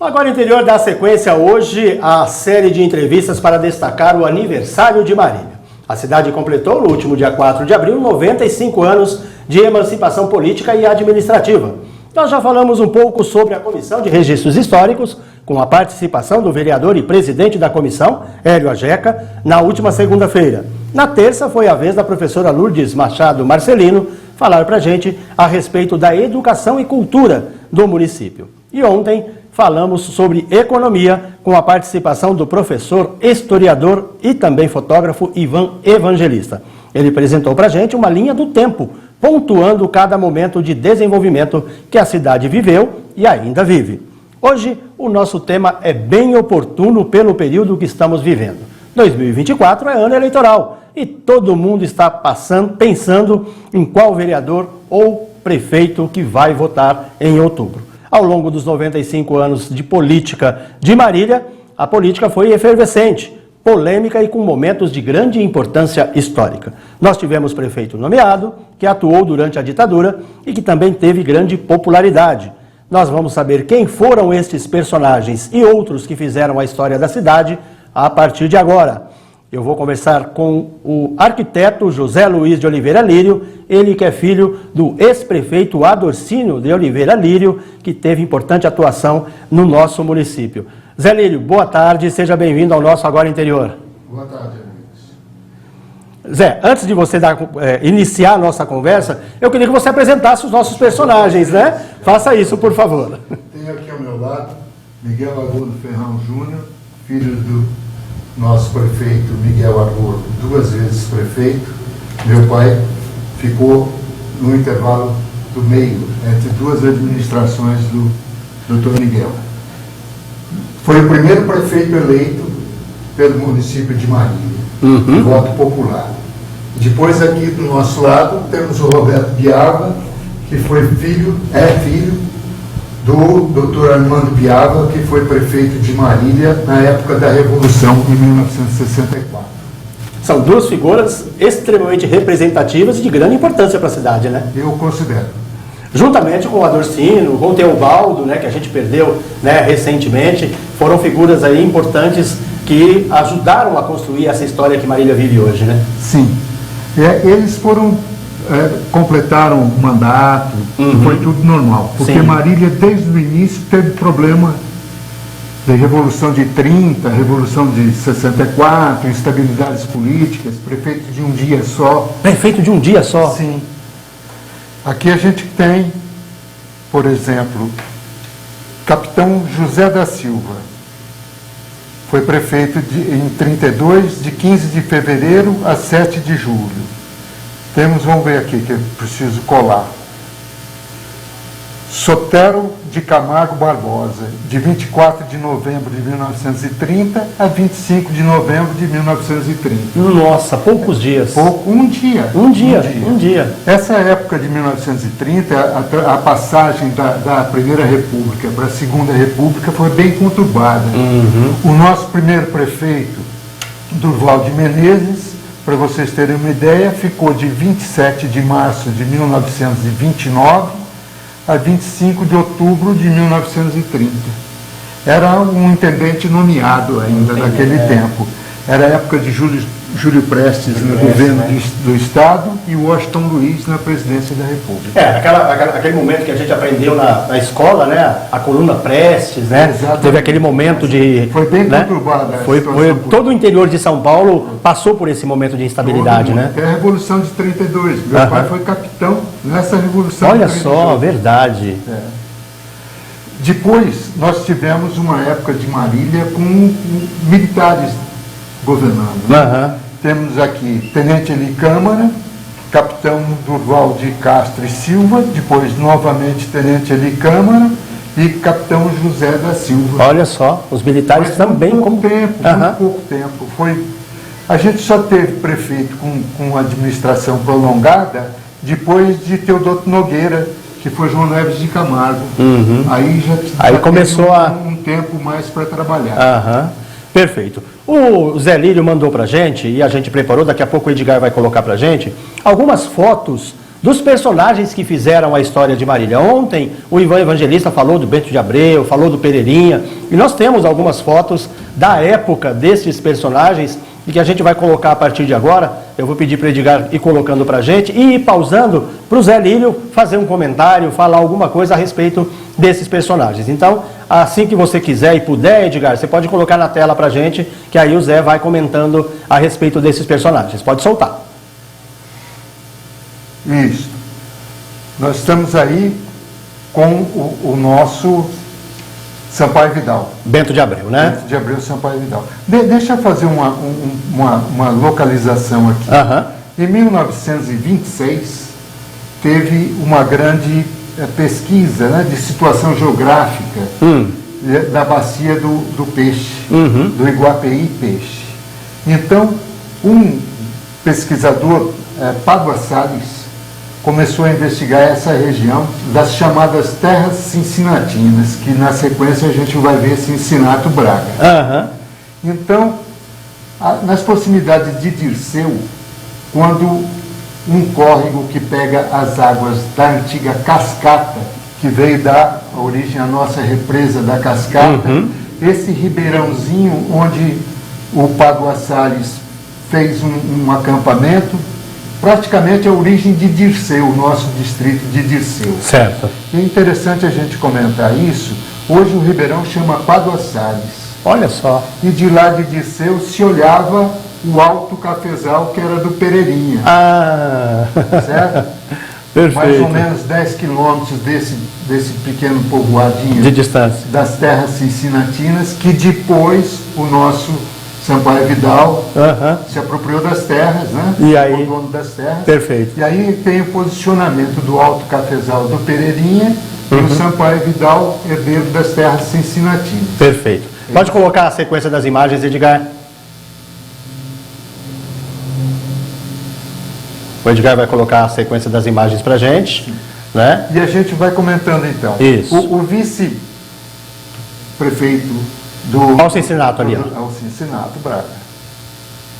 Agora Interior dá sequência hoje à série de entrevistas para destacar o aniversário de Marília. A cidade completou no último dia 4 de abril 95 anos de emancipação política e administrativa. Nós já falamos um pouco sobre a Comissão de Registros Históricos, com a participação do vereador e presidente da comissão, Hélio Ajeca, na última segunda-feira. Na terça foi a vez da professora Lourdes Machado Marcelino falar para a gente a respeito da educação e cultura do município. E ontem falamos sobre economia com a participação do professor, historiador e também fotógrafo Ivan Evangelista. Ele apresentou para a gente uma linha do tempo, pontuando cada momento de desenvolvimento que a cidade viveu e ainda vive. Hoje, o nosso tema é bem oportuno pelo período que estamos vivendo. 2024 é ano eleitoral e todo mundo está pensando em qual vereador ou prefeito que vai votar em outubro. Ao longo dos 95 anos de política de Marília, a política foi efervescente, polêmica e com momentos de grande importância histórica. Nós tivemos prefeito nomeado, que atuou durante a ditadura e que também teve grande popularidade. Nós vamos saber quem foram estes personagens e outros que fizeram a história da cidade a partir de agora. Eu vou conversar com o arquiteto José Luiz de Oliveira Lírio, ele que é filho do ex-prefeito Adorcínio de Oliveira Lírio, que teve importante atuação no nosso município. Zé Lírio, boa tarde, seja bem-vindo ao nosso Agora Interior. Boa tarde, amigos. Zé, antes de você iniciar a nossa conversa, eu queria que você apresentasse os nossos personagens, né? Faça isso, por favor. Tenho aqui ao meu lado Miguel Arruda Ferrão Júnior, filho do nosso prefeito Miguel Arruda, 2 vezes prefeito. Meu pai ficou no intervalo do meio, entre 2 administrações do Dr. Miguel. Foi o primeiro prefeito eleito pelo município de Marília, voto popular. Depois aqui do nosso lado temos o Roberto Biava, que foi filho do Dr. Armando Biava, que foi prefeito de Marília na época da Revolução de 1964. São 2 figuras extremamente representativas e de grande importância para a cidade, né? Eu considero. Juntamente com o Adorcínio, com o Teobaldo, né, que a gente perdeu, né, recentemente, foram figuras aí importantes que ajudaram a construir essa história que Marília vive hoje, né? Sim. Eles completaram o mandato, foi tudo normal. Porque Sim. Marília, desde o início, teve problema de Revolução de 30, Revolução de 64, instabilidades políticas, prefeito de um dia só. Prefeito de um dia só? Sim. Aqui a gente tem, por exemplo, Capitão José da Silva. Foi prefeito em 32, de 15 de fevereiro a 7 de julho. Temos, vamos ver aqui, que eu preciso colar. Sotero de Camargo Barbosa, de 24 de novembro de 1930 a 25 de novembro de 1930. Nossa, poucos dias. Um dia. Um dia. Essa época de 1930, a passagem da Primeira República para a Segunda República foi bem conturbada. O nosso primeiro prefeito, Durval de Menezes, para vocês terem uma ideia, ficou de 27 de março de 1929 a 25 de outubro de 1930. Era um intendente nomeado ainda naquele tempo. Era a época de Júlio Prestes no governo do Estado e Washington Luiz na presidência da República. Aquele momento que a gente aprendeu na escola, né? A coluna Prestes, né? Exatamente. Teve aquele momento de... Foi bem né? conturbada. Todo o interior de São Paulo passou por esse momento de instabilidade, né? Até a Revolução de 32. Meu pai foi capitão nessa Revolução Olha de 32. só, verdade. Depois, nós tivemos uma época de Marília com militares governando. Né? Temos aqui Tenente Eli Câmara, Capitão Durval de Castro e Silva, depois novamente Tenente Eli Câmara e Capitão José da Silva. Olha só, os militares Mas também... muito pouco tempo. A gente só teve prefeito com administração prolongada depois de Teodoto Nogueira, que foi João Neves de Camargo. Aí começou um tempo mais para trabalhar. Perfeito. O Zé Lírio mandou pra gente, e a gente preparou, daqui a pouco o Edgar vai colocar pra gente, algumas fotos dos personagens que fizeram a história de Marília. Ontem o Ivan Evangelista falou do Bento de Abreu, falou do Pereirinha, e nós temos algumas fotos da época desses personagens e que a gente vai colocar a partir de agora. Eu vou pedir para o Edgar ir colocando para a gente e ir pausando para o Zé Lírio fazer um comentário, falar alguma coisa a respeito desses personagens. Então, assim que você quiser e puder, Edgar, você pode colocar na tela para a gente, que aí o Zé vai comentando a respeito desses personagens. Pode soltar. Isso. Nós estamos aí com o nosso Sampaio Vidal. Bento de Abreu, né? Bento de Abreu, Sampaio Vidal. Deixa eu fazer uma localização aqui. Em 1926, teve uma grande pesquisa, né, de situação geográfica da bacia do Peixe, do Iguapeí Peixe. Então, um pesquisador, Pádua Salles, começou a investigar essa região das chamadas terras cincinatinas, que na sequência a gente vai ver Cincinato Braga. Então, nas proximidades de Dirceu, quando um córrego que pega as águas da antiga cascata, que veio dar origem à nossa represa da cascata, esse ribeirãozinho onde o Pádua Salles fez um acampamento, praticamente a origem de Dirceu, o nosso distrito de Dirceu. Certo. É interessante a gente comentar isso. Hoje o ribeirão chama Pádua Salles. Olha só. E de lá de Dirceu se olhava o Alto Cafezal, que era do Pereirinha. Certo? Perfeito. Mais ou menos 10 quilômetros desse pequeno povoadinho de distância das terras cincinatinas, que depois o nosso Sampaio Vidal se apropriou das terras, né? E aí, o dono das terras. Perfeito. E aí tem o posicionamento do Alto Cafezal do Pereirinha e o Sampaio Vidal, herdeiro das terras cincinatinas. Perfeito. Pode colocar a sequência das imagens, Edgar? O Edgar vai colocar a sequência das imagens para a gente, né? E a gente vai comentando então. Isso. O vice-prefeito do... Olha o Cincinato ali, ó. Ao Cincinato Braga.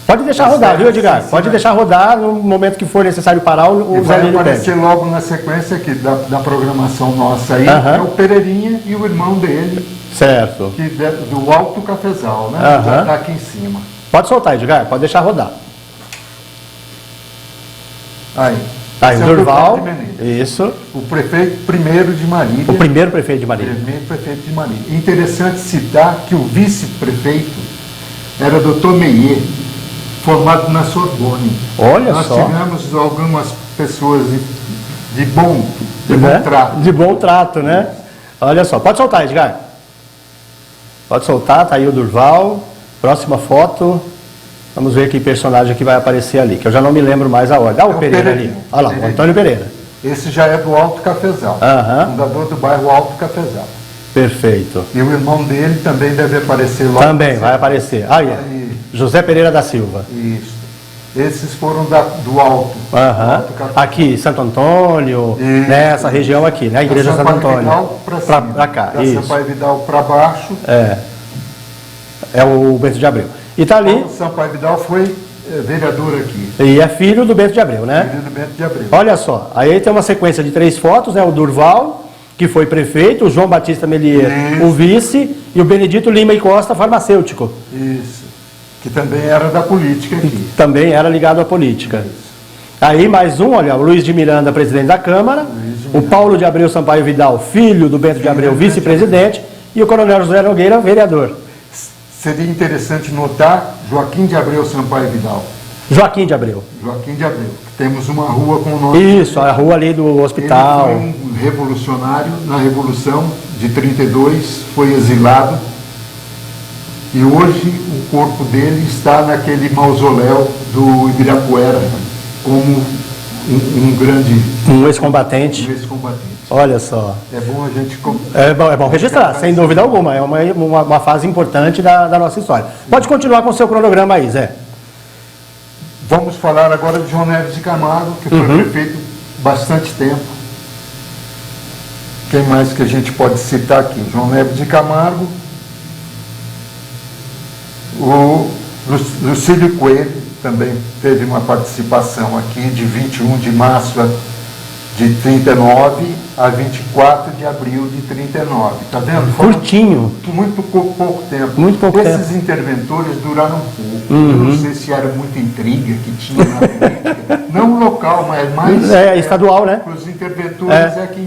Pode deixar rodar, viu, Edgar? Pode deixar rodar, no momento que for necessário parar, o Zé Lírio vai aparecer logo na sequência aqui da programação nossa aí, é o Pereirinha e o irmão dele. Certo. Do Alto Cafezal, né? Já está aqui em cima. Pode soltar, Edgar, pode deixar rodar. Aí, Durval, isso. O prefeito primeiro de Marília. O primeiro prefeito de Marília. Primeiro prefeito de Marília. Interessante citar que o vice-prefeito era Dr. Meyer, formado na Sorbonne. Olha Nós só. tivemos algumas pessoas de bom trato. De bom trato, né? Olha só. Pode soltar, Edgar. Pode soltar, tá aí o Durval. Próxima foto. Vamos ver que personagem que vai aparecer ali, que eu já não me lembro mais a ordem. O Pereira ali. Olha lá, o Antônio Pereira. Esse já é do Alto Cafezal, fundador do bairro Alto Cafezal. Perfeito. E o irmão dele também deve aparecer logo. Também vai aparecer. Aí, José Pereira da Silva. Isso. Esses foram do Alto. Alto aqui, Santo Antônio, nessa região aqui, né? A Igreja Santo Antônio. Para cá. Da Sampaio Vidal para baixo. É o Bento de Abreu. E está ali. O Sampaio Vidal foi vereador aqui. E é filho do Bento de Abreu, né? Filho do Bento de Abreu. Olha só, aí tem uma sequência de 3 fotos, né? O Durval, que foi prefeito, o João Batista Melier, o vice, e o Benedito Lima e Costa, farmacêutico. Isso. Que também era da política aqui. Também era ligado à política. Isso. Aí mais um, olha, o Luiz de Miranda, presidente da Câmara, o Paulo de Abreu Sampaio Vidal, filho do Bento de Abreu, vice-presidente, e o Coronel José Nogueira, vereador. Seria interessante notar Joaquim de Abreu Sampaio Vidal. Joaquim de Abreu. Joaquim de Abreu. Temos uma rua com o nome. Isso, a rua ali do hospital. Ele foi um revolucionário na Revolução de 32, foi exilado. E hoje o corpo dele está naquele mausoléu do Ibirapuera, como um grande... Um ex-combatente. Um ex-combatente. Olha só. É bom a gente... É bom registrar, sem dúvida alguma. É uma fase importante da nossa história. Pode continuar com o seu cronograma aí, Zé. Vamos falar agora de João Neves de Camargo, que foi prefeito bastante tempo. Quem mais que a gente pode citar aqui? João Neves de Camargo. O Lucílio Coelho também teve uma participação aqui de 21 de março de 39 a 24 de abril de 39. Está vendo? Curtinho. Muito pouco tempo. Muito pouco tempo. Esses interventores duraram pouco. Eu não sei se era muita intriga que tinha na política. Não local, mas mais... estadual, né? Os interventores que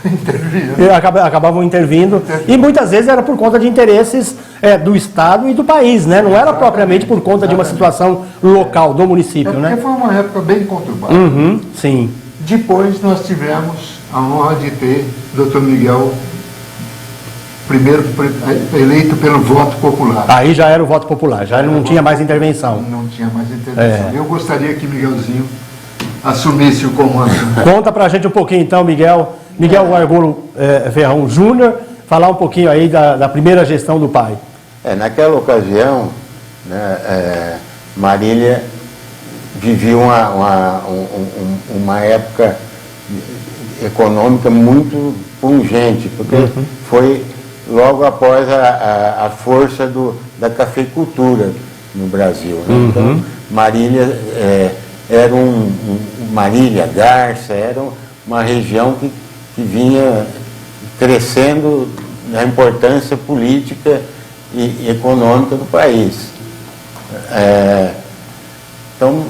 interviam. Acabavam intervindo. E muitas vezes era por conta de interesses do Estado e do país, né? Não era propriamente por conta de uma situação local, do município, né? Porque foi uma época bem conturbada. Sim. Depois nós tivemos a honra de ter o Dr. Miguel, primeiro eleito pelo voto popular. Aí já era o voto popular, já não tinha mais intervenção. Não tinha mais intervenção. Eu gostaria que Miguelzinho assumisse o comando. Conta pra gente um pouquinho então, Miguel Argolo Ferrão Júnior, falar um pouquinho aí da primeira gestão do pai. Naquela ocasião, né, Marília vivia uma época econômica muito pungente, porque foi logo após a força da cafeicultura no Brasil. Né? Então, Marília era Marília, Garça, era uma região que vinha crescendo na importância política e econômica do país. Então,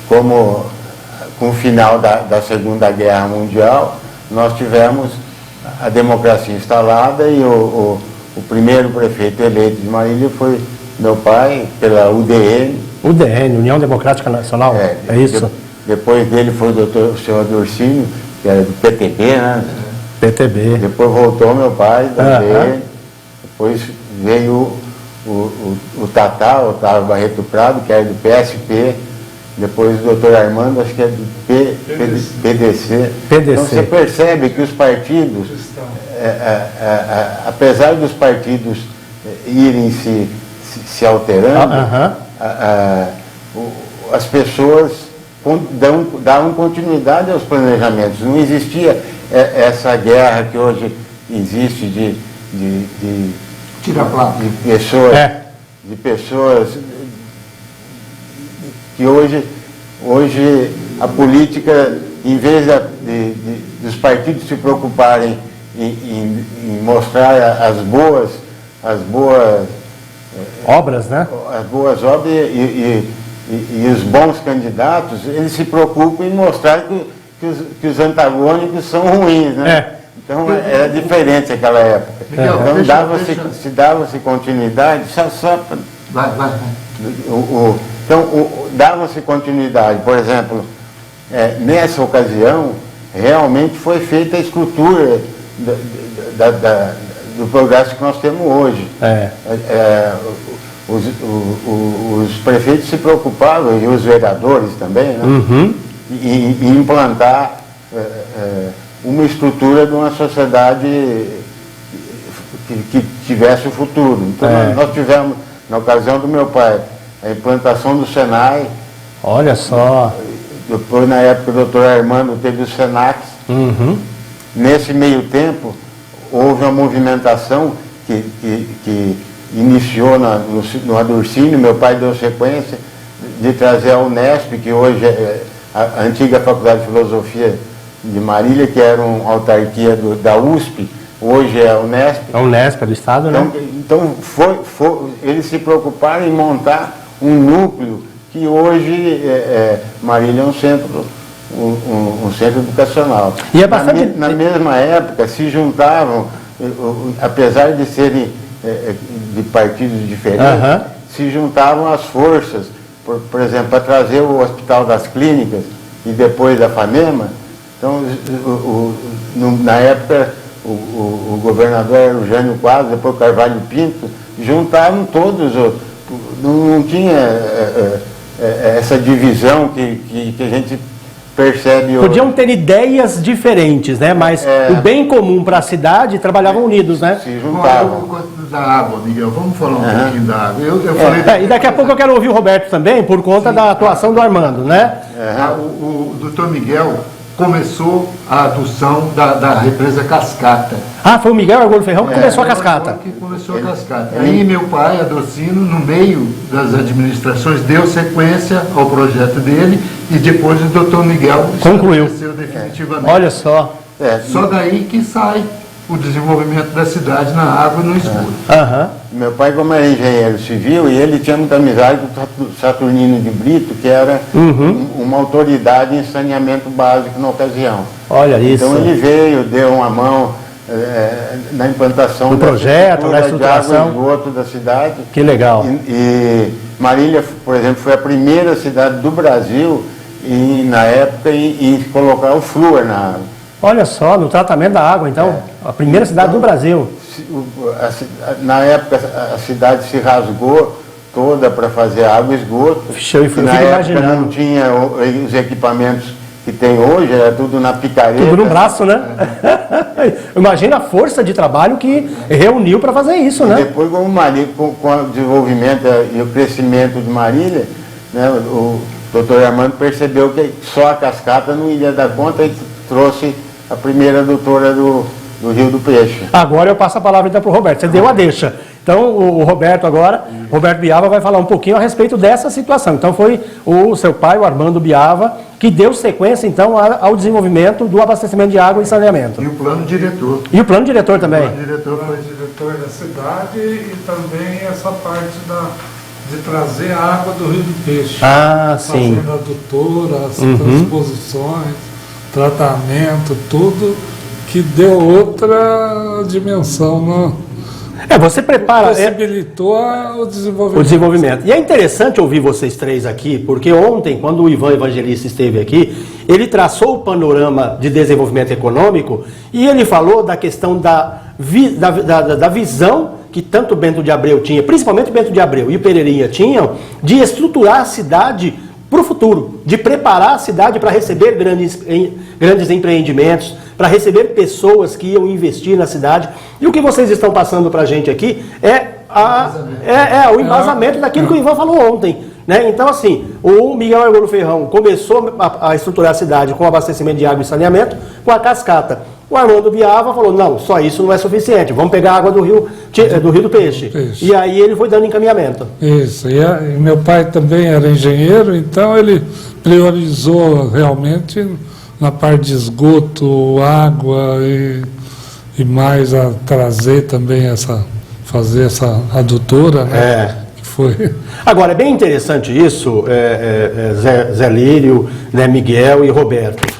com o final da Segunda Guerra Mundial, nós tivemos a democracia instalada e o primeiro prefeito eleito de Marília foi meu pai, pela UDN. UDN, União Democrática Nacional, é isso? Depois dele foi o senhor Dorcínio, que era do PTB, né? PTB. Depois voltou meu pai, da UDN. Depois veio o Tatá, o Otávio Barreto Prado, que era do PSP. Depois o doutor Armando, acho que é do PDC. Então você percebe que os partidos, apesar dos partidos irem se alterando, as pessoas davam continuidade aos planejamentos. Não existia essa guerra que hoje existe de pessoas que hoje a política, em vez dos partidos se preocuparem em mostrar as boas obras, né? As boas obras e os bons candidatos, eles se preocupam em mostrar que os antagônicos são ruins, né? Então era diferente aquela época. Então dava-se continuidade, então dava-se continuidade. Por exemplo, nessa ocasião, realmente foi feita a estrutura do progresso que nós temos hoje. Os prefeitos se preocupavam, e os vereadores também, né? Em implantar uma estrutura de uma sociedade que tivesse o futuro. Então nós tivemos, na ocasião do meu pai, a implantação do Senai. Olha só. Depois, na época, o doutor Armando teve o Senac. Nesse meio tempo, houve uma movimentação que iniciou no Adorcínio. Meu pai deu sequência de trazer a Unesp, que hoje é a antiga Faculdade de Filosofia de Marília, que era uma autarquia da USP, hoje é a Unesp. A Unesp é do Estado, né? Então eles se preocuparam em montar um núcleo que hoje Marília é um centro educacional. E é bastante... Na mesma época se juntavam, apesar de serem de partidos diferentes, se juntavam as forças, por exemplo, para trazer o Hospital das Clínicas e depois a FAMEMA. Então, na época, o governador era o Jânio Quadros, depois o Carvalho Pinto, juntavam todos, não tinha essa divisão que a gente percebe hoje. Podiam ter ideias diferentes, né? Mas o bem comum para a cidade trabalhavam unidos, né? Se juntavam. Da água, Miguel, vamos falar um pouquinho da água. Eu falei e daqui a pouco eu quero ouvir o Roberto também, por conta da atuação do Armando, né? O doutor Miguel, começou a adução da represa Cascata. Ah, foi o Miguel Argolo Ferrão que começou a cascata. Que começou a cascata. Aí meu pai, Adocino, no meio das administrações, deu sequência ao projeto dele e depois o doutor Miguel concluiu definitivamente. Olha só. Só daí que sai o desenvolvimento da cidade na água e no esgoto. Meu pai, como era engenheiro civil, e ele tinha muita amizade com o Saturnino de Brito, que era uma autoridade em saneamento básico na ocasião. Olha isso. Então ele veio, deu uma mão na implantação do projeto, na estruturação de água e esgoto da cidade. Que legal. E Marília, por exemplo, foi a primeira cidade do Brasil, na época, em colocar o flúor na água. Olha só, no tratamento da água, então, a primeira cidade do Brasil. Na época, a cidade se rasgou toda para fazer água e esgoto. Eu fico imaginando. Não tinha os equipamentos que tem hoje, era tudo na picareta. Tudo no braço, né? Imagina a força de trabalho que reuniu para fazer isso, né? Depois, com o desenvolvimento e o crescimento de Marília, né, o doutor Armando percebeu que só a cascata não iria dar conta e trouxe a primeira doutora do Rio do Peixe. Agora eu passo a palavra então para o Roberto. Você deu a deixa. Então o Roberto agora, Roberto Biava vai falar um pouquinho a respeito dessa situação. Então foi o seu pai, o Armando Biava, que deu sequência então ao desenvolvimento do abastecimento de água e saneamento. E o plano diretor. E o plano diretor também. O plano diretor foi diretor da cidade e também essa parte de trazer a água do Rio do Peixe. Sim. Fazendo adutoras, transposições, tratamento, tudo que deu outra dimensão, né? Você prepara... Possibilitou o desenvolvimento. O desenvolvimento. E é interessante ouvir vocês três aqui, porque ontem, quando o Ivan Evangelista esteve aqui, ele traçou o panorama de desenvolvimento econômico e ele falou da questão da visão que tanto Bento de Abreu tinha, principalmente Bento de Abreu e o Pereirinha tinham, de estruturar a cidade para o futuro, de preparar a cidade para receber grandes empreendimentos, para receber pessoas que iam investir na cidade. E o que vocês estão passando para a gente aqui o embasamento daquilo que o Ivan falou ontem. Né? Então, assim, o Miguel Argolo Ferrão começou a estruturar a cidade com abastecimento de água e saneamento com a cascata. O Armando Biava falou, não, só isso não é suficiente, vamos pegar a água do Rio do Peixe. E aí ele foi dando encaminhamento. Isso, e meu pai também era engenheiro, então ele priorizou realmente na parte de esgoto, água e mais a trazer também fazer essa adutora, né? Que foi. Agora, é bem interessante isso, Zé Lírio, né, Miguel e Roberto.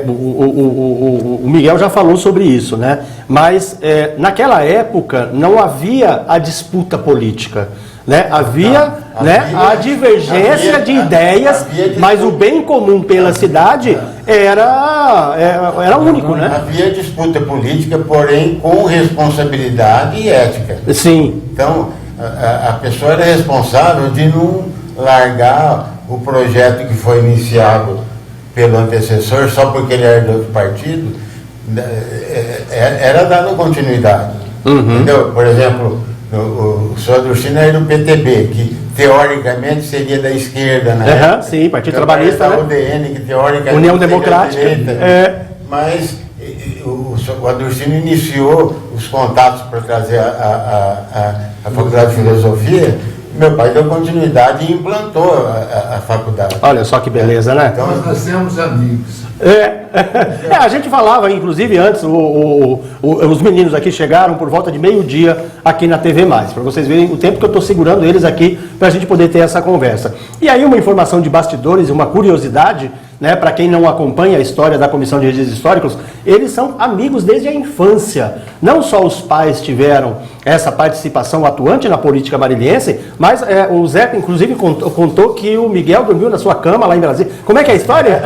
O Miguel já falou sobre isso, né? Mas naquela época não havia a disputa política, né? Havia a divergência de ideias, mas o bem comum pela cidade era único, né? Havia disputa política, porém com responsabilidade e ética. Sim. Então, a pessoa era responsável de não largar o projeto que foi iniciado pelo antecessor, só porque ele era de outro partido, era dado continuidade. Entendeu? Por exemplo, o senhor Adocino era do PTB, que teoricamente seria da esquerda, né? Sim, Partido Trabalhista, da UDN, que teoricamente União Democrática. Mas o Adocino iniciou os contatos para trazer a Faculdade de Filosofia. Meu pai deu continuidade e implantou a faculdade. Olha só que beleza, né? Então nós nascemos amigos. A gente falava, inclusive antes, os meninos aqui chegaram por volta de meio-dia aqui na TV+, para vocês verem o tempo que eu estou segurando eles aqui para a gente poder ter essa conversa. E aí uma informação de bastidores, uma curiosidade, né, para quem não acompanha a história da Comissão de Registros Históricos, eles são amigos desde a infância. Não só os pais tiveram essa participação atuante na política marilhense, mas o Zé, inclusive, contou que o Miguel dormiu na sua cama lá em Brasília. Como é que é a história?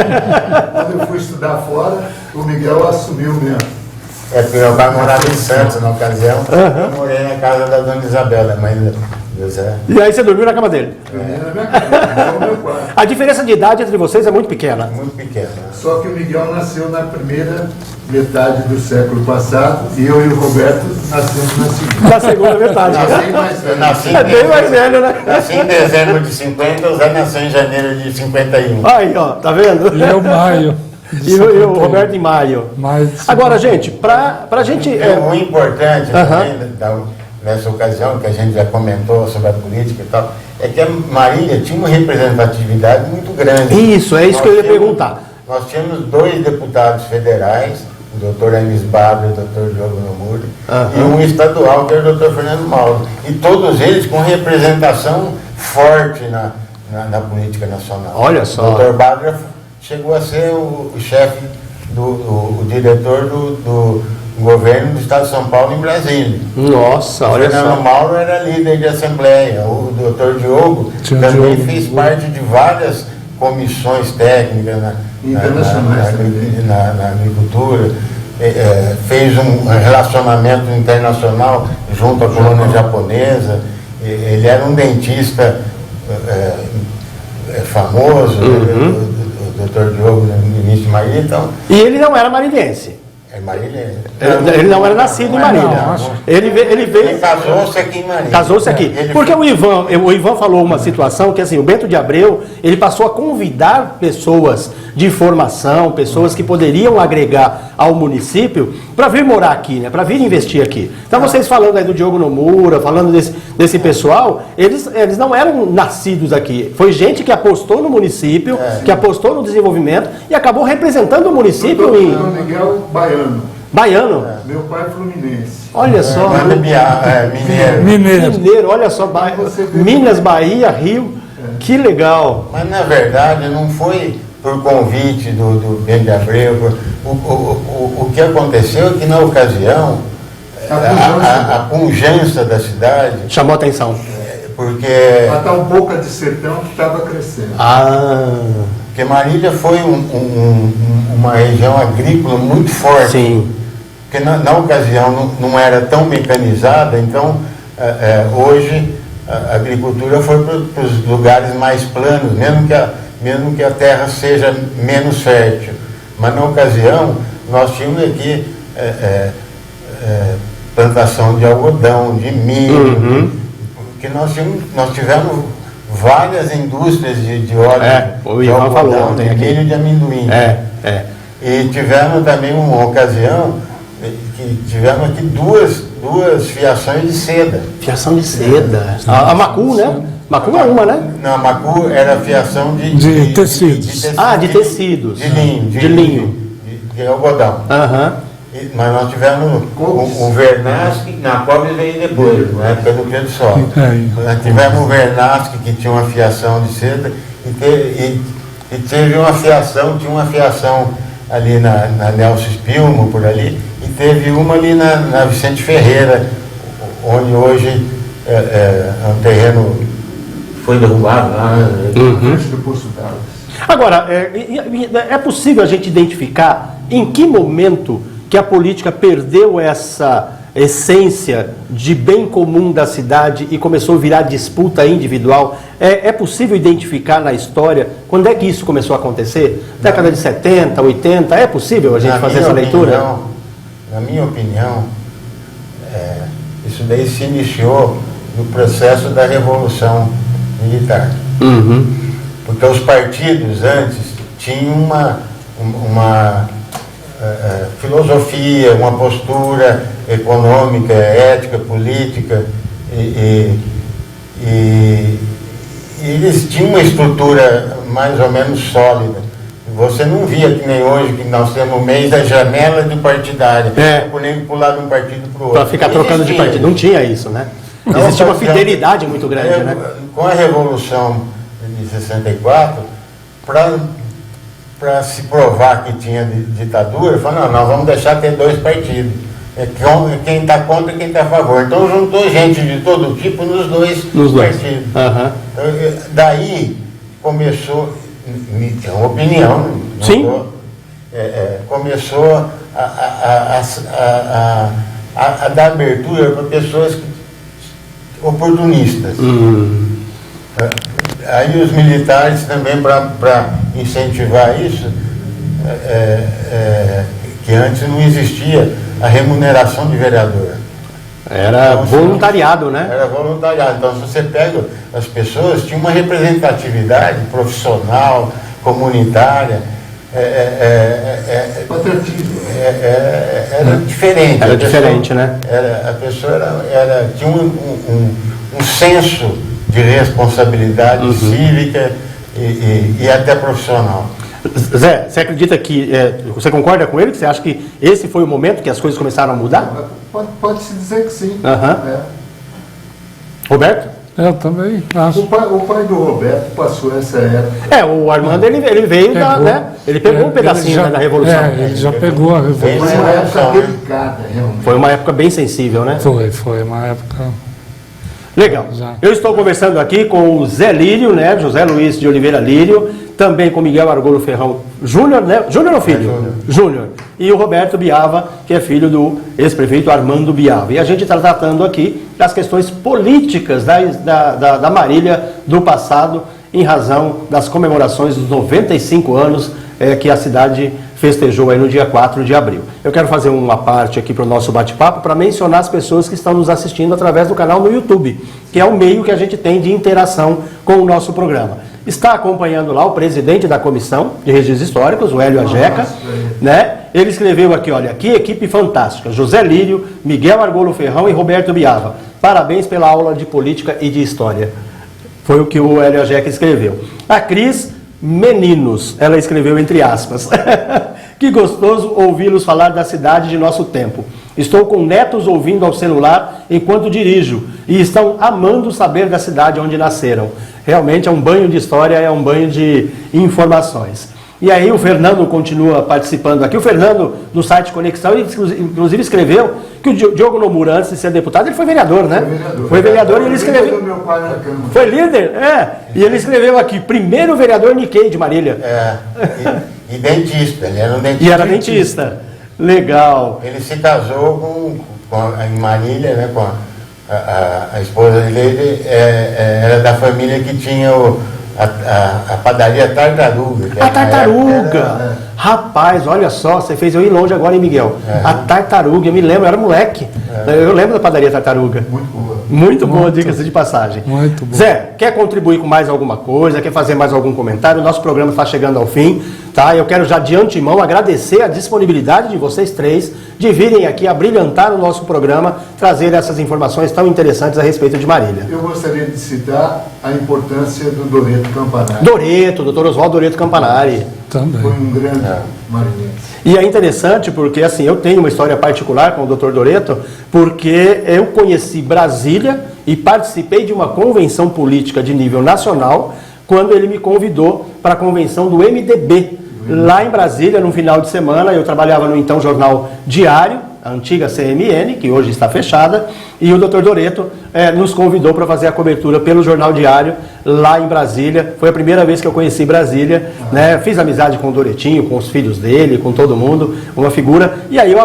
Quando eu fui estudar fora, o Miguel assumiu mesmo. Porque meu pai morava em Santos na ocasião, eu morei na casa da dona Isabela, mãe do Zé. E aí você dormiu na cama dele? Dormi na minha cama, no meu quarto. A diferença de idade entre vocês é muito pequena. Muito pequena. Só que o Miguel nasceu na primeira metade do século passado e eu e o Roberto nascemos na segunda. Na segunda metade. Bem mais velho, né? Nasci em dezembro de 50, o Zé nasceu em janeiro de 51. Aí, ó, tá vendo? E eu maio. E o Roberto e Mário. Mas, Agora, gente, pra gente... O importante também, nessa ocasião, que a gente já comentou sobre a política e tal, é que a Marília tinha uma representatividade muito grande. Isso, é isso que eu ia perguntar. Nós tínhamos 2 deputados federais, o doutor Anis Bárbara e o doutor Diogo Nomura, e um estadual, que era o doutor Fernando Mauro. E todos eles com representação forte na política nacional. Olha só. O doutor Bárbara chegou a ser o chefe, o diretor do governo do estado de São Paulo em Brasília. Nossa, olha só. O Fernando Mauro era líder de assembleia. O doutor Diogo também fez parte de várias comissões técnicas na agricultura, fez um relacionamento internacional junto à colônia japonesa. Ele era um dentista famoso, o doutor Diogo, no início de Marília. Então, e ele não era marinense. é Marília. Ele não era nascido em Marília. Ele veio. Ele casou-se aqui em Marília. Casou-se aqui. Porque o Ivan falou uma situação que, assim, o Bento de Abreu, ele passou a convidar pessoas de formação, pessoas que poderiam agregar ao município para vir morar aqui, né? Para vir investir aqui. Então, vocês falando aí do Diogo Nomura, falando desse pessoal, eles não eram nascidos aqui. Foi gente que apostou no município, que apostou no desenvolvimento e acabou representando o município em... Miguel Baiano. Baiano? Meu pai é fluminense. Olha só. Mineiro, olha só. Minas, Bahia, Rio. Que legal. Mas, na verdade, não foi por convite do Bento de Abreu. O que aconteceu é que, na ocasião, a pujança da cidade... Chamou a atenção. Porque... Matar um pouco de sertão que estava crescendo. Porque Marília foi uma região agrícola muito forte. Sim. Porque na ocasião não era tão mecanizada, então hoje a agricultura foi para os lugares mais planos, mesmo que a terra seja menos fértil. Mas na ocasião nós tínhamos aqui plantação de algodão, de milho, porque nós tivemos várias indústrias de óleo, de algodão, de milho e de amendoim. E tivemos também uma ocasião que tivemos aqui duas fiações de seda. Fiação de seda. A Macu, né? Macu é uma, né? Não, a Macu era fiação de tecidos. De tecidos. De linho. De linho. De algodão. Mas nós tivemos o Vernasque, na Cobre veio depois, na época do Pedro Sol. Nós tivemos o Vernasque, que tinha uma fiação de seda, e teve uma fiação, ali na Nelson Spilmo, por ali, e teve uma ali na Vicente Ferreira, onde hoje é um terreno que foi derrubado lá. Do Poço d'Água. Agora, é possível a gente identificar em que momento que a política perdeu essa essência de bem comum da cidade e começou a virar disputa individual? É possível identificar na história quando é que isso começou a acontecer? Década de 70, 80, é possível a gente fazer essa leitura? Na minha opinião, isso daí se iniciou no processo da Revolução Militar. Porque os partidos antes tinham uma filosofia, uma postura econômica, ética, política, e eles tinham uma estrutura mais ou menos sólida. Você não via que nem hoje, que nós temos o mês da janela de partidária, por nem pular de um partido para o outro. Para ficar trocando de partido. Não tinha isso, né? Existia uma fidelidade muito grande, né? Com a Revolução de 64, para se provar que tinha ditadura, falou, não, nós vamos deixar ter 2 partidos. Quem está contra e quem está a favor. Então juntou gente de todo tipo nos dois partidos. Então, daí começou, é uma opinião, começou a dar abertura para pessoas oportunistas. Aí os militares também, para incentivar isso, que antes não existia a remuneração de vereador. Era então, voluntariado, né? Era voluntariado. Então, se você pega as pessoas, tinha uma representatividade profissional, comunitária, Era diferente. Era diferente, né? A pessoa tinha um senso de responsabilidade cívica e até profissional. Zé, você acredita que, você concorda com ele, que você acha que esse foi o momento que as coisas começaram a mudar? Pode-se dizer que sim. Roberto? Eu também acho. O pai do Roberto passou essa época. O Armando ele veio ele pegou um pedacinho da Revolução. Ele já pegou a Revolução. Foi uma época delicada, realmente. Foi uma época bem sensível, né? Foi uma época... Legal. Já. Eu estou conversando aqui com o Zé Lírio, né? José Luiz de Oliveira Lírio, também com Miguel Argolo Ferrão Júnior, né? Júnior ou filho? Júnior. E o Roberto Biava, que é filho do ex-prefeito Armando Biava. E a gente está tratando aqui das questões políticas da Marília do passado, em razão das comemorações dos 95 anos que a cidade festejou aí no dia 4 de abril. Eu quero fazer uma parte aqui para o nosso bate-papo para mencionar as pessoas que estão nos assistindo através do canal no YouTube, que é o meio que a gente tem de interação com o nosso programa. Está acompanhando lá o presidente da Comissão de Registros Históricos, o Hélio Ajeca, né? Ele escreveu aqui, olha, que equipe fantástica, José Lírio, Miguel Argolo Ferrão e Roberto Biava. Parabéns pela aula de política e de história. Foi o que o Hélio Ajeca escreveu. A Cris Meninos, ela escreveu entre aspas. Que gostoso ouvi-los falar da cidade de nosso tempo. Estou com netos ouvindo ao celular enquanto dirijo e estão amando saber da cidade onde nasceram. Realmente é um banho de história, é um banho de informações. E aí o Fernando continua participando aqui. O Fernando, do site Conexão, ele inclusive escreveu que o Diogo Nomura, antes de ser deputado, ele foi vereador, né? Foi vereador e ele escreveu... Meu pai na Câmara. Foi líder? E ele escreveu aqui, primeiro vereador Niquei de Marília. E dentista, ele era um dentista. E era dentista. Legal. Ele se casou em Marília, né, com a esposa dele, era da família que tinha a padaria Tartaruga. A Tartaruga! Rapaz, olha só, você fez eu ir longe agora, hein, Miguel? A Tartaruga, eu me lembro, eu era moleque. Eu lembro da padaria Tartaruga. Muito boa. Muito boa, dica-se de passagem. Muito bom. Zé, quer contribuir com mais alguma coisa? Quer fazer mais algum comentário? O nosso programa está chegando ao fim, tá? Eu quero já de antemão agradecer a disponibilidade de vocês três de virem aqui a brilhantar o nosso programa, trazer essas informações tão interessantes a respeito de Marília. Eu gostaria de citar a importância do Doreto Campanari. Doreto, doutor Oswaldo Doreto Campanari. Também. Foi um grande marinhense. E é interessante porque, assim, eu tenho uma história particular com o Dr. Doreto, porque eu conheci Brasília e participei de uma convenção política de nível nacional, quando ele me convidou para a convenção do MDB, lá em Brasília, no final de semana. Eu trabalhava no então jornal Diário, a antiga CMN, que hoje está fechada, e o Dr. Doreto nos convidou para fazer a cobertura pelo Jornal Diário, lá em Brasília. Foi a primeira vez que eu conheci Brasília, né? Fiz amizade com o Doretinho, com os filhos dele, com todo mundo, uma figura, e aí eu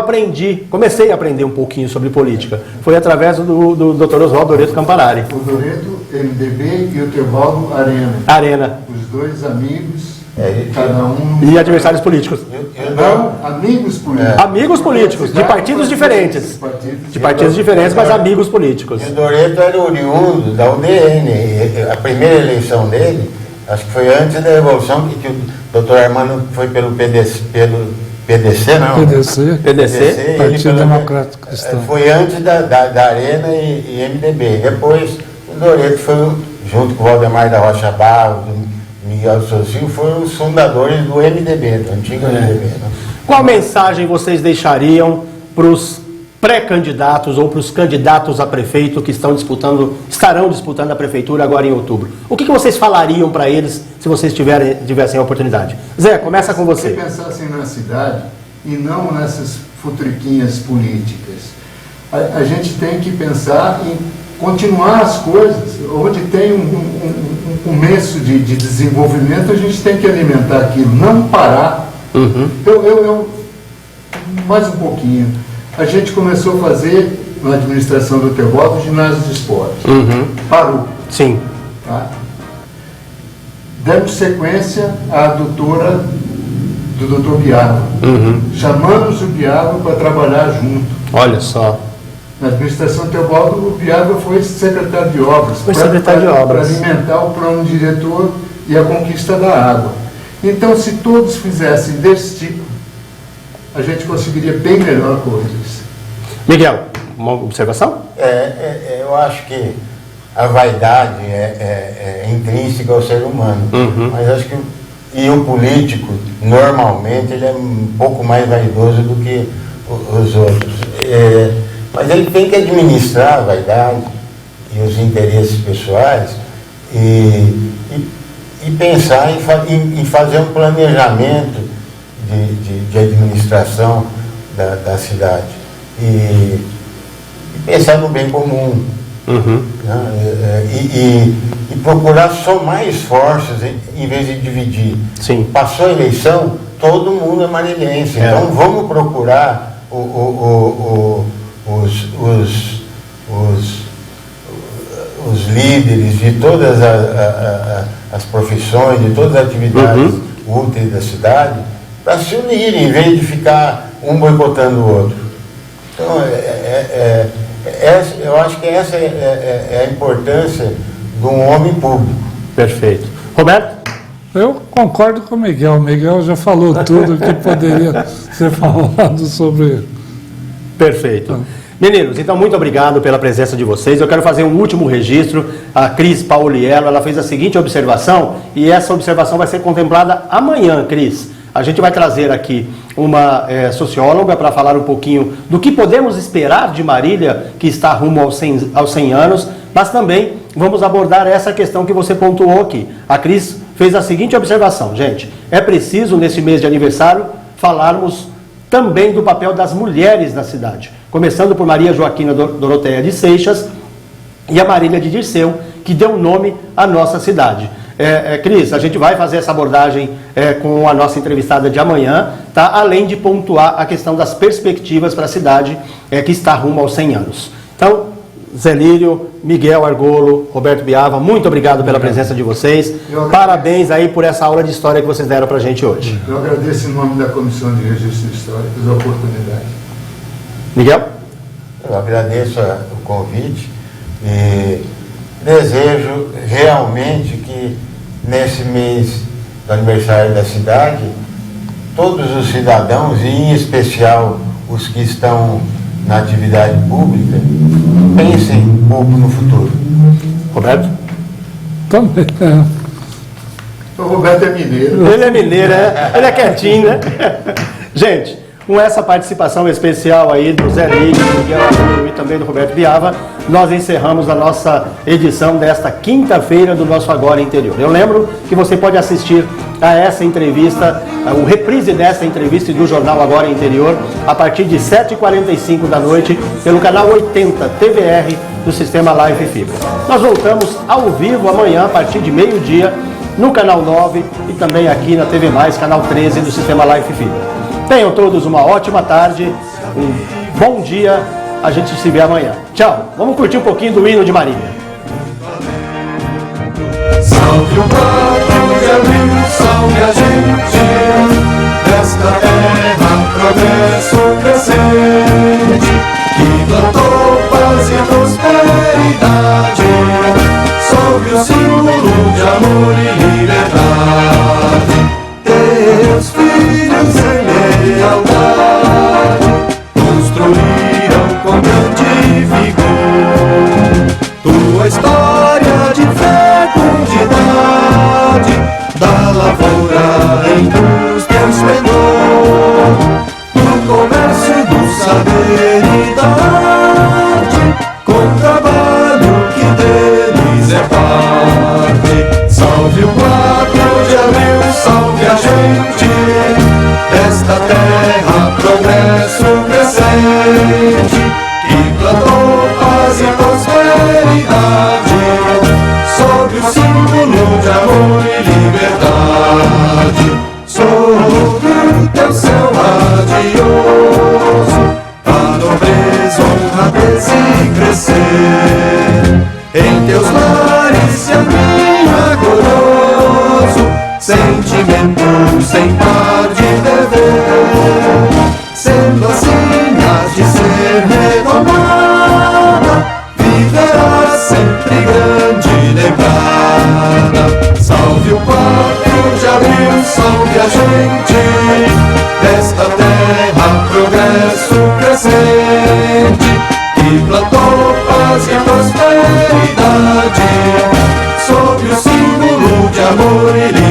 comecei a aprender um pouquinho sobre política. Foi através do Dr. Oswaldo Doreto Campanari. O Doreto, MDB, e o Teobaldo Arena. Os dois amigos, cada um... E adversários políticos. Não, amigos políticos. Amigos políticos, de partidos diferentes. De partidos diferentes, mas amigos políticos. E o Doreto era oriundo da UDN. A primeira eleição dele, acho que foi antes da Revolução, que o doutor Armando foi pelo PDC, não? PDC, Partido Democrático Cristão. Foi antes da Arena e MDB. Depois, o Doreto foi, junto com o Valdemar da Rocha Barros, Miguel Sozinho, foram os fundadores do MDB, do antigo MDB. Né? Qual mensagem vocês deixariam para os pré-candidatos ou para os candidatos a prefeito que estarão disputando a prefeitura agora em outubro? O que vocês falariam para eles se vocês tivessem a oportunidade? Zé, começa com você. Se pensassem na cidade e não nessas futriquinhas políticas, a gente tem que pensar em continuar as coisas. Onde tem um começo de desenvolvimento, a gente tem que alimentar aquilo, não parar. Eu mais um pouquinho. A gente começou a fazer, na administração do Teobaldo, ginásio de esporte. Parou. Sim. Tá? Demos sequência à adutora do Dr. Biava. Chamamos o Biava para trabalhar junto. Olha só. Na administração do Teobaldo, o Biava foi secretário de obras. Foi secretário de obras. Para alimentar o plano diretor e a conquista da água. Então, se todos fizessem desse tipo, a gente conseguiria bem melhor coisas. Miguel, uma observação? Eu acho que a vaidade é intrínseca ao ser humano, mas acho que o político, normalmente, ele é um pouco mais vaidoso do que os outros. Mas ele tem que administrar a vaidade e os interesses pessoais e pensar em fazer um planejamento de administração da cidade e pensar no bem comum, né? E procurar somar esforços em vez de dividir. Sim. Passou a eleição, todo mundo é marilhense, então vamos procurar os líderes de todas as profissões, de todas as atividades úteis da cidade, para se unirem, em vez de ficar um boicotando o outro. Então, eu acho que essa é a importância de um homem público. Perfeito. Roberto? Eu concordo com o Miguel. O Miguel já falou tudo que poderia ser falado sobre... Perfeito. Meninos, então muito obrigado pela presença de vocês. Eu quero fazer um último registro. A Cris Pauliello, ela fez a seguinte observação, e essa observação vai ser contemplada amanhã, Cris. A gente vai trazer aqui uma socióloga para falar um pouquinho do que podemos esperar de Marília, que está rumo aos 100 anos, mas também vamos abordar essa questão que você pontuou aqui. A Cris fez a seguinte observação, gente, é preciso nesse mês de aniversário falarmos também do papel das mulheres na cidade, começando por Maria Joaquina Doroteia de Seixas e a Marília de Dirceu, que deu nome à nossa cidade. Cris, a gente vai fazer essa abordagem com a nossa entrevistada de amanhã, tá? Além de pontuar a questão das perspectivas para a cidade que está rumo aos 100 anos. Então, Zé Lírio, Miguel Argolo, Roberto Biava, muito obrigado pela presença de vocês. Parabéns aí por essa aula de história que vocês deram para a gente hoje. Eu agradeço em nome da Comissão de Registro Histórico a oportunidade. Miguel? Eu agradeço o convite e desejo realmente que nesse mês do aniversário da cidade, todos os cidadãos, e em especial os que estão na atividade pública, pensem um pouco no futuro. Roberto? Também. O Roberto é mineiro. Ele é mineiro, ele é quietinho, né? Gente, com essa participação especial aí do Zé Lírio, do Miguel Argolo e também do Roberto Biava, nós encerramos a nossa edição desta quinta-feira do nosso Agora Interior. Eu lembro que você pode assistir a essa entrevista, o reprise dessa entrevista e do Jornal Agora Interior, a partir de 7h45 da noite, pelo canal 80 TVR do Sistema Live Fibra. Nós voltamos ao vivo amanhã, a partir de meio-dia, no canal 9 e também aqui na TV+, canal 13 do Sistema Live Fibra. Tenham todos uma ótima tarde, um bom dia, a gente se vê amanhã. Tchau, vamos curtir um pouquinho do hino de Marília. Salve o 4 de abril, salve a gente, desta terra progresso crescente, que plantou paz e prosperidade, sob o símbolo de amor e liberdade. Teus filhos em lealdade construíram com grande vigor tua história de fecundidade, da lavoura a indústria e esplendor, do comércio, do saber e da arte, com trabalho que deles é parte. Salve o 4 de abril, salve a gente, desta terra progresso crescente, que plantou paz e prosperidade, sob o símbolo de amor e liberdade. Sob o teu céu radioso, a nobreza, honradez e crescer, em teus lares se aninha glorioso sentimento sem par de dever, sendo assim has de ser renomada, viverá sempre grande lembrada. Salve o 4 de abril, salve paz e prosperidade, sob o símbolo de amor e liberdade.